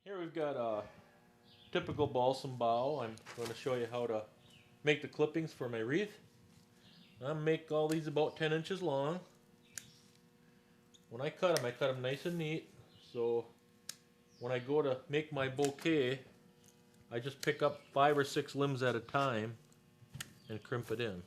Here we've got a typical balsam bough. I'm going to show you how to make the clippings for my wreath. I make all these about 10 inches long. When I cut them nice and neat. So when I go to make my bouquet, I just pick up 5 or 6 limbs at a time and crimp it in.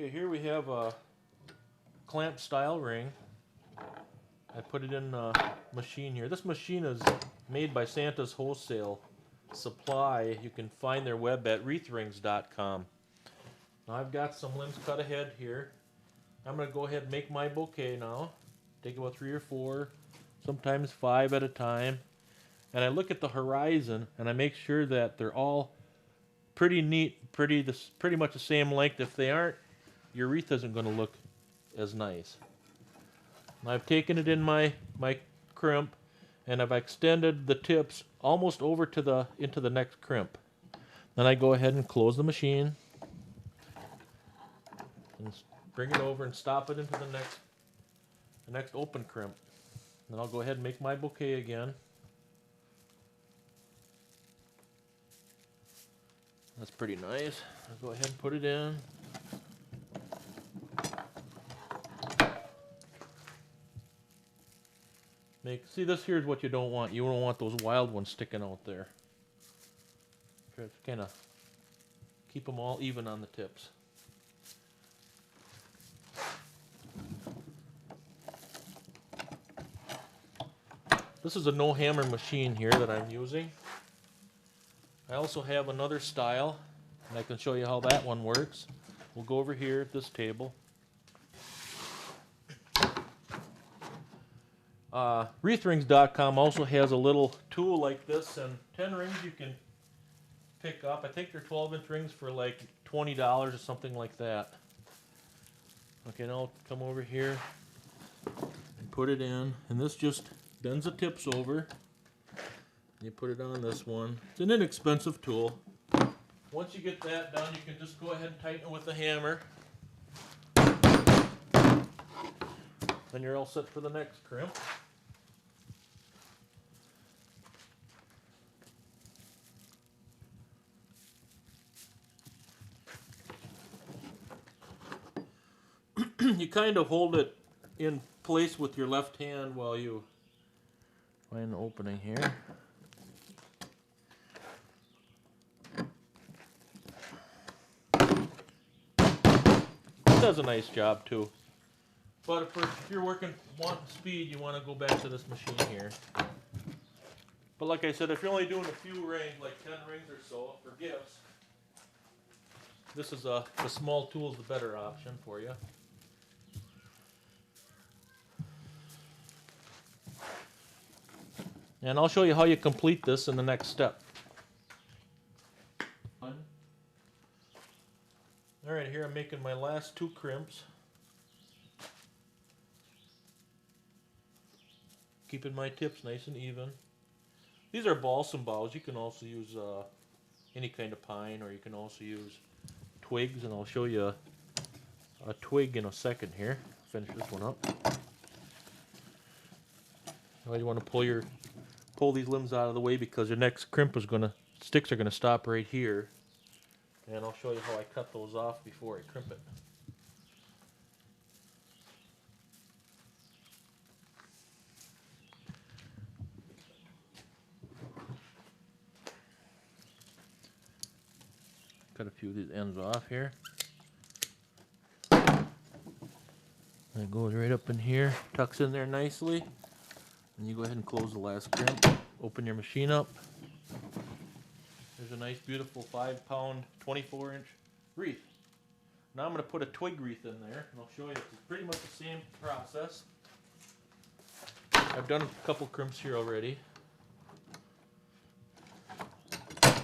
Okay, here we have a clamp style ring. I put it in a machine here. This machine is made by Santa's Wholesale Supply. You can find their web at wreathrings.com. Now I've got some limbs cut ahead here. I'm going to go ahead and make my bouquet now. Take about 3 or 4, sometimes 5 at a time. And I look at the horizon and I make sure that they're all pretty neat, pretty much the same length. If they aren't, your wreath isn't going to look as nice. I've taken it in my crimp and I've extended the tips almost over to into the next crimp. Then I go ahead and close the machine and bring it over and stop it into the next open crimp. Then I'll go ahead and make my bouquet again. That's pretty nice. I'll go ahead and put it in. See, this here is what you don't want. You don't want those wild ones sticking out there. Try to kind of keep them all even on the tips. This is a no hammer machine here that I'm using. I also have another style, and I can show you how that one works. We'll go over here at this table. Wreathrings.com also has a little tool like this, and 10 rings you can pick up. I think they're 12-inch rings for like $20 or something like that. Okay, now I'll come over here and put it in, and this just bends the tips over. You put it on this one. It's an inexpensive tool. Once you get that done, you can just go ahead and tighten it with the hammer. Then you're all set for the next crimp. You kind of hold it in place with your left hand while you find an opening here. It does a nice job too. But if you're wanting speed, you want to go back to this machine here. But like I said, if you're only doing a few rings, like 10 rings or so, for gifts, this is the small tool is the better option for you. And I'll show you how you complete this in the next step. Alright, here I'm making my last 2 crimps. Keeping my tips nice and even. These are balsam boughs. You can also use any kind of pine, or you can also use twigs, and I'll show you a twig in a second here. Finish this one up. Now you want to pull these limbs out of the way because your next crimp sticks are gonna stop right here. And I'll show you how I cut those off before I crimp it. Cut a few of these ends off here. It goes right up in here, tucks in there nicely. And you go ahead and close the last crimp. Open your machine up. There's There's a nice beautiful 5-pound 24-inch wreath. Now I'm going to put a twig wreath in there, and I'll show you it's pretty much the same process. I've done a couple crimps here already. And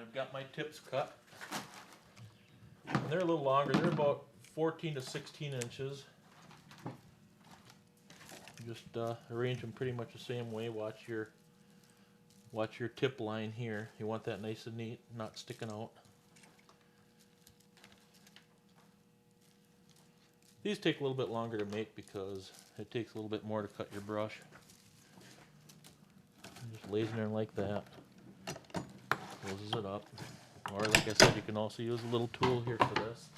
I've got my tips cut. And they're a little longer, they're about 14 to 16 inches. Just arrange them pretty much the same way. Watch your tip line here. You want that nice and neat, not sticking out. These take a little bit longer to make because it takes a little bit more to cut your brush. Just lays in there like that. Closes it up. Or like I said, you can also use a little tool here for this.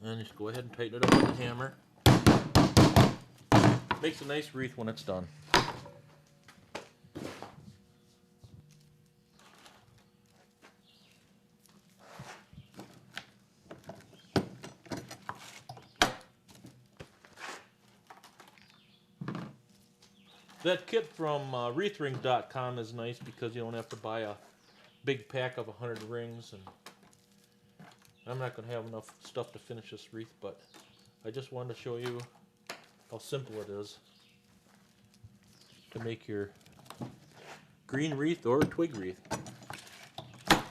And just go ahead and tighten it up with the hammer. Makes a nice wreath when it's done. That kit from wreathrings.com is nice because you don't have to buy a big pack of 100 rings, and I'm not going to have enough stuff to finish this wreath, but I just wanted to show you how simple it is to make your green wreath or twig wreath. So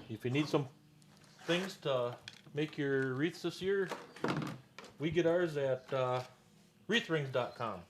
if you need some things to make your wreaths this year, we get ours at wreathrings.com.